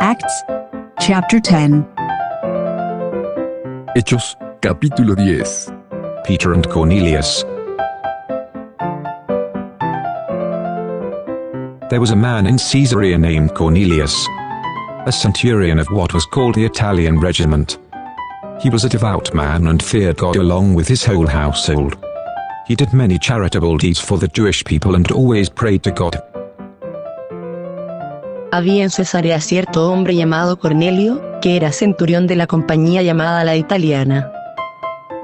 Acts, chapter 10. Hechos, capítulo 10. Peter and Cornelius. There was a man in Caesarea named Cornelius, a centurion of what was called the Italian regiment. He was a devout man and feared God along with his whole household. He did many charitable deeds for the Jewish people and always prayed to God. Había en Cesarea cierto hombre llamado Cornelio, que era centurión de la compañía llamada la Italiana.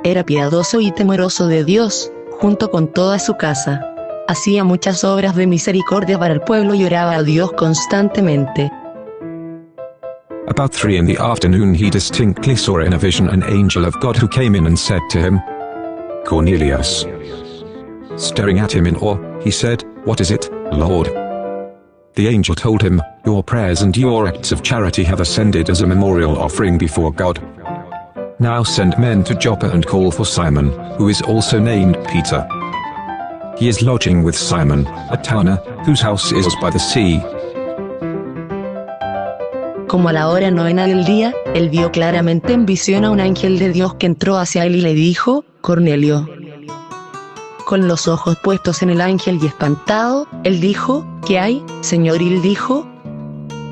Era piadoso y temeroso de Dios, junto con toda su casa. Hacía muchas obras de misericordia para el pueblo y oraba a Dios constantemente. About 3 in the afternoon he distinctly saw in a vision an angel of God who came in and said to him, "Cornelius." Staring at him in awe, he said, "What is it, Lord?" The angel told him, "Your prayers and your acts of charity have ascended as a memorial offering before God. Now send men to Joppa and call for Simon, who is also named Peter. He is lodging with Simon, a tanner, whose house is by the sea." Como a la hora 9 del día, él vio claramente en visión a un ángel de Dios que entró hacia él y le dijo, "Cornelio." Con los ojos puestos en el ángel y espantado, él dijo, "¿Qué hay, Señor?" Y él dijo,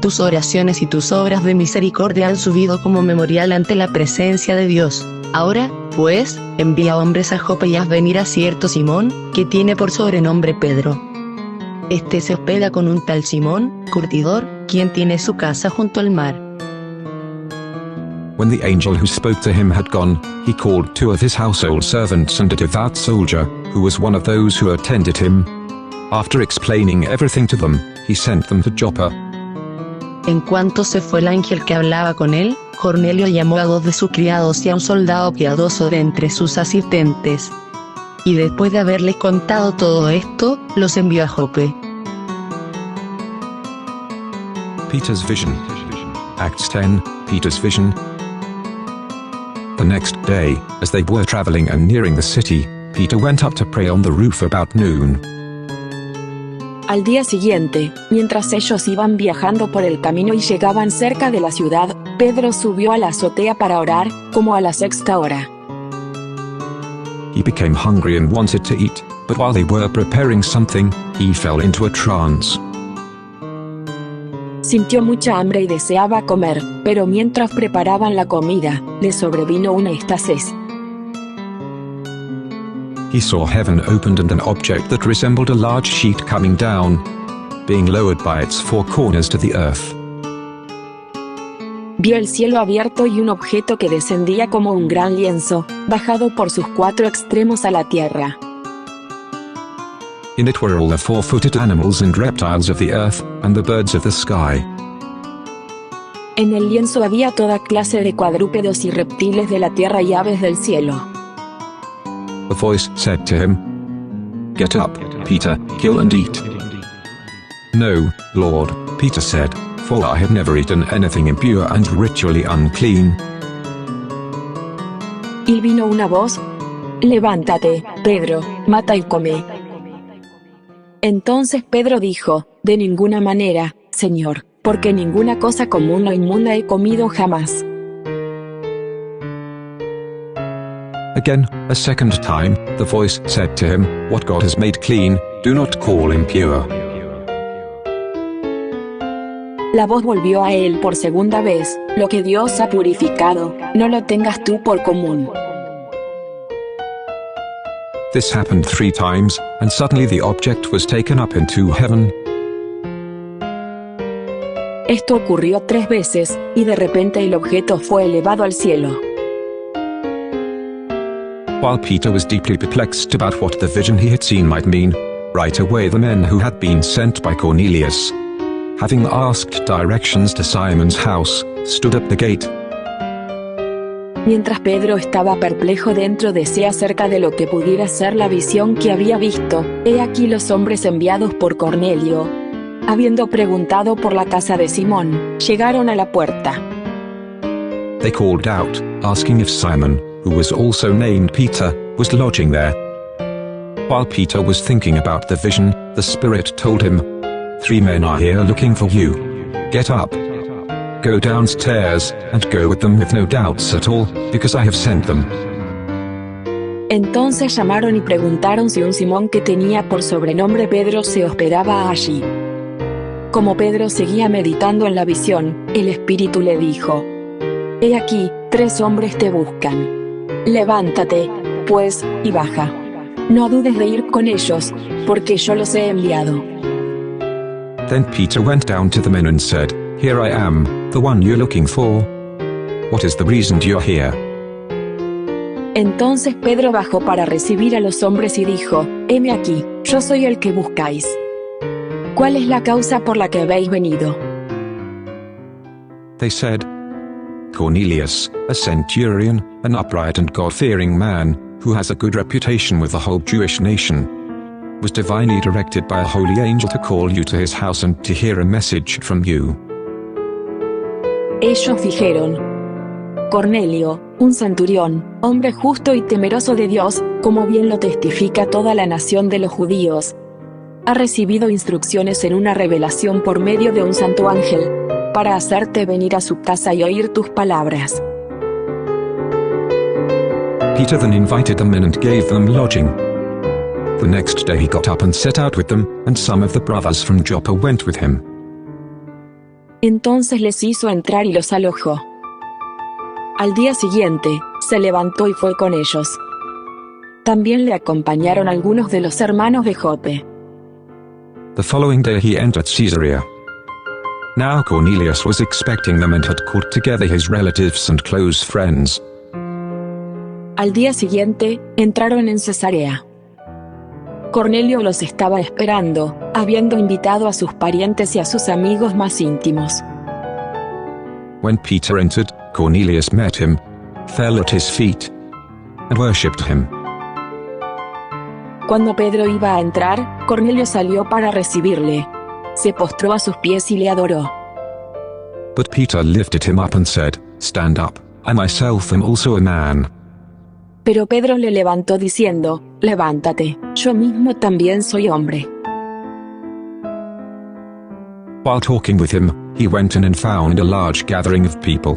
"Tus oraciones y tus obras de misericordia han subido como memorial ante la presencia de Dios. Ahora, pues, envía hombres a Jope y haz venir a cierto Simón, que tiene por sobrenombre Pedro. Este se hospeda con un tal Simón, curtidor, quien tiene su casa junto al mar." When the angel who spoke to him had gone, he called 2 of his household servants and a devout soldier, who was one of those who attended him. After explaining everything to them, he sent them to Joppa. En cuanto se fue el ángel que hablaba con él, Cornelio llamó a 2 de sus criados y a un soldado piadoso de entre sus asistentes. Y después de haberles contado todo esto, los envió a Jope. Peter's vision. Acts 10, Peter's vision. The next day, as they were traveling and nearing the city, Peter went up to pray on the roof about noon. Al día siguiente, mientras ellos iban viajando por el camino y llegaban cerca de la ciudad, Pedro subió a la azotea para orar, como a la 6ª hora. He became hungry and wanted to eat, but while they were preparing something, he fell into a trance. Sintió mucha hambre y deseaba comer, pero mientras preparaban la comida, le sobrevino una estasis. He saw heaven opened and an object that resembled a large sheet coming down, being lowered by its 4 corners to the earth. Vio el cielo abierto y un objeto que descendía como un gran lienzo, bajado por sus 4 extremos a la tierra. In it were all the 4-footed animals and reptiles of the earth, and the birds of the sky. En el lienzo había toda clase de cuadrúpedos y reptiles de la tierra y aves del cielo. A voice said to him, "Get up, Peter, kill and eat." "No, Lord," Peter said, "for I have never eaten anything impure and ritually unclean." Y vino una voz, "Levántate, Pedro, mata y come." Entonces Pedro dijo, "De ninguna manera, Señor, porque ninguna cosa común o inmunda he comido jamás." Again, a second time, the voice said to him, "What God has made clean, do not call impure." La voz volvió a él por segunda vez, "Lo que Dios ha purificado, no lo tengas tú por común." This happened 3 times, and suddenly the object was taken up into heaven. Esto ocurrió 3 veces, y de repente el objeto fue elevado al cielo. While Peter was deeply perplexed about what the vision he had seen might mean, right away the men who had been sent by Cornelius, having asked directions to Simon's house, stood at the gate. Mientras Pedro estaba perplejo dentro de sí acerca de lo que pudiera ser la visión que había visto, he aquí los hombres enviados por Cornelio, habiendo preguntado por la casa de Simón, llegaron a la puerta. They called out, asking if Simon, who was also named Peter, was lodging there. While Peter was thinking about the vision, the Spirit told him, 3 men are here looking for you. Get up. Go downstairs, and go with them with no doubts at all, because I have sent them. Entonces llamaron y preguntaron si un Simón que tenía por sobrenombre Pedro se hospedaba allí. Como Pedro seguía meditando en la visión, el Espíritu le dijo: He aquí, 3 hombres te buscan. Levántate, pues, y baja. No dudes de ir con ellos, porque yo los he enviado. Then Peter went down to the men and said, Here I am, the one you're looking for. What is the reason you're here? Entonces Pedro bajó para recibir a los hombres y dijo: Heme aquí, yo soy el que buscáis. ¿Cuál es la causa por la que habéis venido? They said, Cornelius, a centurion, an upright and God-fearing man, who has a good reputation with the whole Jewish nation, was divinely directed by a holy angel to call you to his house and to hear a message from you. Ellos dijeron: Cornelio, un centurión, hombre justo y temeroso de Dios, como bien lo testifica toda la nación de los judíos, ha recibido instrucciones en una revelación por medio de un santo ángel, para hacerte venir a su casa y oír tus palabras. Peter then invited them in and gave them lodging. The next day he got up and set out with them, and some of the brothers from Joppa went with him. Entonces les hizo entrar y los alojó. Al día siguiente, se levantó y fue con ellos. También le acompañaron algunos de los hermanos de Jope. The following day he entered Caesarea. Now Cornelius was expecting them and had called together his relatives and close friends. Al día siguiente, entraron en Cesarea. Cornelio los estaba esperando, habiendo invitado a sus parientes y a sus amigos más íntimos. When Peter entered, Cornelius met him, fell at his feet, and worshipped him. Cuando Pedro iba a entrar, Cornelio salió para recibirle. Se postró a sus pies y le adoró. But Peter lifted him up and said, Stand up, I myself am also a man. Pero Pedro le levantó diciendo: Levántate, yo mismo también soy hombre. While talking with him, he went in and found a large gathering of people.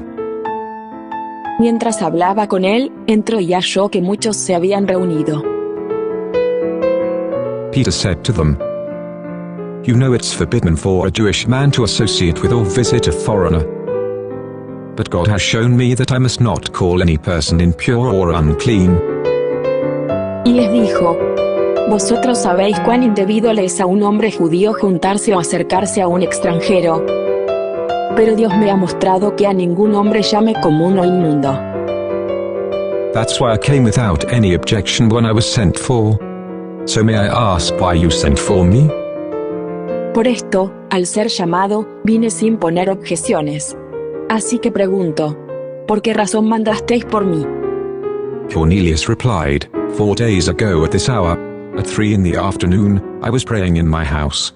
Mientras hablaba con él, entró y halló que muchos se habían reunido. Peter said to them, You know it's forbidden for a Jewish man to associate with or visit a foreigner. But God has shown me that I must not call any person impure or unclean. Y les dijo: Vosotros sabéis cuán indebido le es a un hombre judío juntarse o acercarse a un extranjero. Pero Dios me ha mostrado que a ningún hombre llame común o inmundo. That's why I came without any objection when I was sent for. So may I ask why you sent for me? Por esto, al ser llamado, vine sin poner objeciones. Así que pregunto: ¿por qué razón mandasteis por mí? Cornelius replied, 4 days ago at this hour, at 3 in the afternoon, I was praying in my house.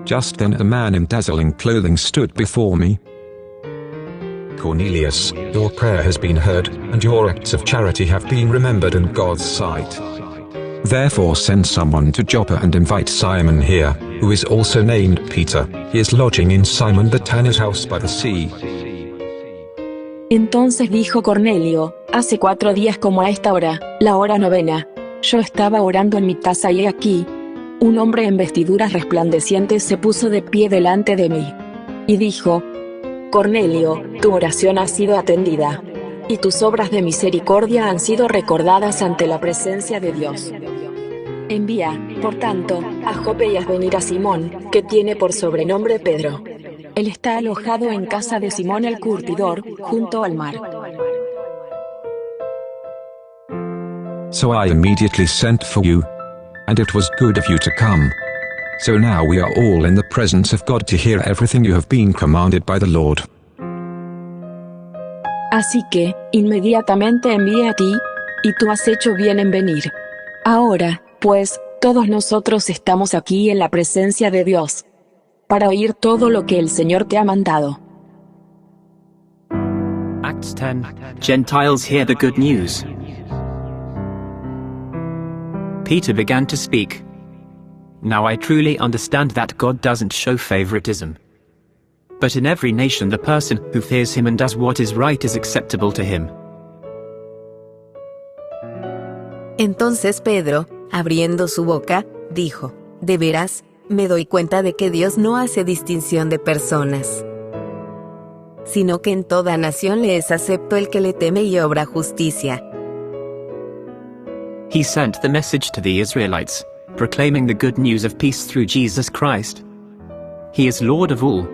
Just then a man in dazzling clothing stood before me. Cornelius, your prayer has been heard, and your acts of charity have been remembered in God's sight. Therefore send someone to Joppa and invite Simon here, who is also named Peter. He is lodging in Simon the tanner's house by the sea. Entonces dijo Cornelio: Hace 4 días como a esta hora, la hora 9, yo estaba orando en mi casa y he aquí, un hombre en vestiduras resplandecientes se puso de pie delante de mí. Y dijo: Cornelio, tu oración ha sido atendida, y tus obras de misericordia han sido recordadas ante la presencia de Dios. Envía, por tanto, a Jope y haz venir a Simón, que tiene por sobrenombre Pedro. Él está alojado en casa de Simón el curtidor, junto al mar. So I immediately sent for you, and it was good of you to come. So now we are all in the presence of God to hear everything you have been commanded by the Lord. Así que, inmediatamente envié a ti, y tú has hecho bien en venir. Ahora, pues, todos nosotros estamos aquí en la presencia de Dios, para oír todo lo que el Señor te ha mandado. Acts 10. Gentiles hear the good news. Peter began to speak. Now I truly understand that God doesn't show favoritism. but in every nation the person who fears him and does what is right is acceptable to him. Entonces Pedro, abriendo su boca, dijo: de veras, me doy cuenta de que Dios no hace distinción de personas, sino que en toda nación le es acepto el que le teme y obra justicia. He sent the message to the Israelites, proclaiming the good news of peace through Jesus Christ. He is Lord of all.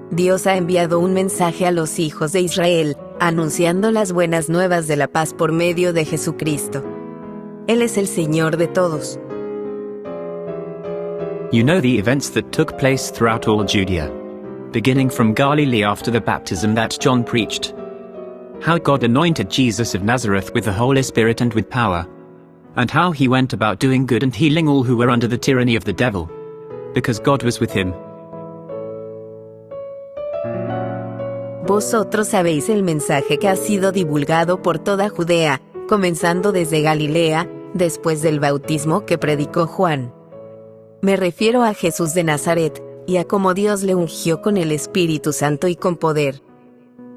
Dios ha enviado un mensaje a los hijos de Israel, anunciando las buenas nuevas de la paz por medio de Jesucristo. Él es el Señor de todos. You know the events that took place throughout all Judea, beginning from Galilee after the baptism that John preached. How God anointed Jesus of Nazareth with the Holy Spirit and with power, and how he went about doing good and healing all who were under the tyranny of the devil, because God was with him. Vosotros sabéis el mensaje que ha sido divulgado por toda Judea, comenzando desde Galilea, después del bautismo que predicó Juan. Me refiero a Jesús de Nazaret, y a cómo Dios le ungió con el Espíritu Santo y con poder.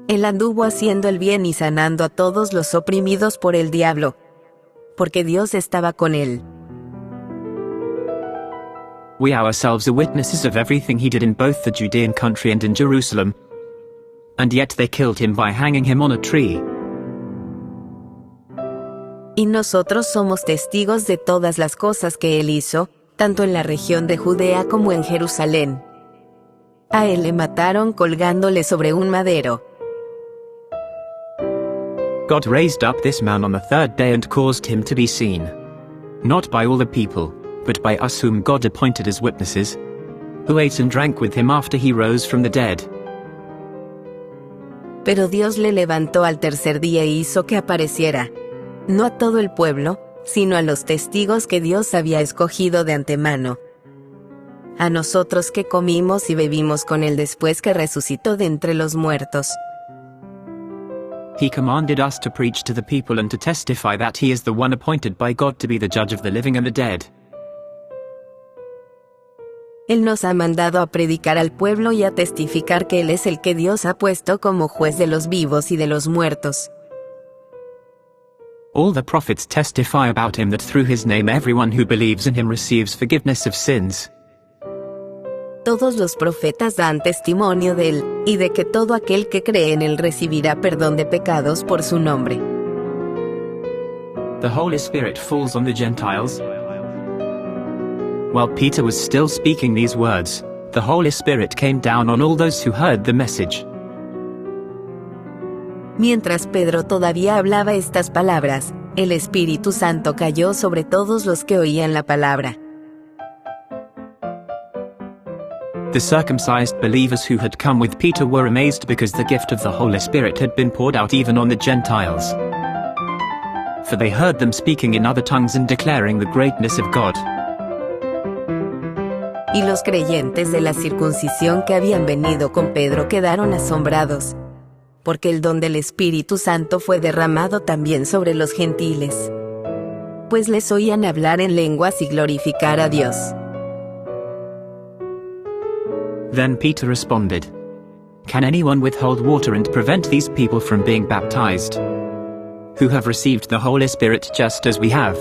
Él anduvo haciendo el bien y sanando a todos los oprimidos por el diablo, porque Dios estaba con él. We ourselves are witnesses of everything he did in both the Judean country and in Jerusalem. And yet they killed him by hanging him on a tree. Y nosotros somos testigos de todas las cosas que él hizo, tanto en la región de Judea como en Jerusalén. A él le mataron colgándole sobre un madero. God raised up this man on the third day and caused him to be seen, not by all the people, but by us whom God appointed as witnesses, who ate and drank with him after he rose from the dead. Pero Dios le levantó al tercer día y hizo que apareciera, no a todo el pueblo, sino a los testigos que Dios había escogido de antemano. A nosotros que comimos y bebimos con él después que resucitó de entre los muertos. He commanded us to preach to the people and to testify that he is the one appointed by God to be the judge of the living and the dead. Él nos ha mandado a predicar al pueblo y a testificar que Él es el que Dios ha puesto como juez de los vivos y de los muertos. All the prophets testify about him that through his name everyone who believes in him receives forgiveness of sins. Todos los profetas dan testimonio de Él, y de que todo aquel que cree en Él recibirá perdón de pecados por su nombre. The Holy Spirit falls on the Gentiles. While Peter was still speaking these words, the Holy Spirit came down on all those who heard the message. Mientras Pedro todavía hablaba estas palabras, el Espíritu Santo cayó sobre todos los que oían la palabra. The circumcised believers who had come with Peter were amazed because the gift of the Holy Spirit had been poured out even on the Gentiles. For they heard them speaking in other tongues and declaring the greatness of God. Y los creyentes de la circuncisión que habían venido con Pedro quedaron asombrados, porque el don del Espíritu Santo fue derramado también sobre los gentiles, pues les oían hablar en lenguas y glorificar a Dios. Then Peter responded, "Can anyone withhold water and prevent these people from being baptized, who have received the Holy Spirit just as we have?"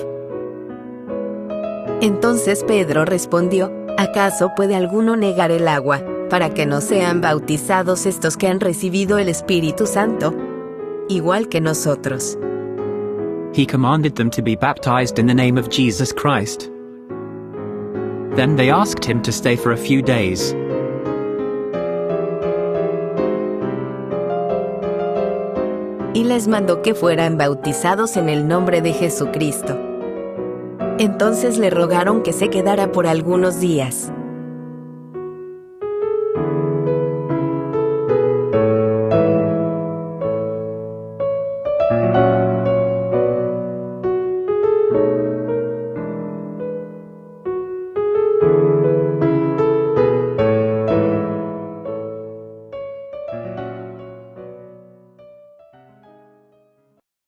Entonces Pedro respondió: ¿Acaso puede alguno negar el agua, para que no sean bautizados estos que han recibido el Espíritu Santo, igual que nosotros? He commanded them to be baptized in the name of Jesus Christ. Then they asked him to stay for a few days. Y les mandó que fueran bautizados en el nombre de Jesucristo. Entonces le rogaron que se quedara por algunos días.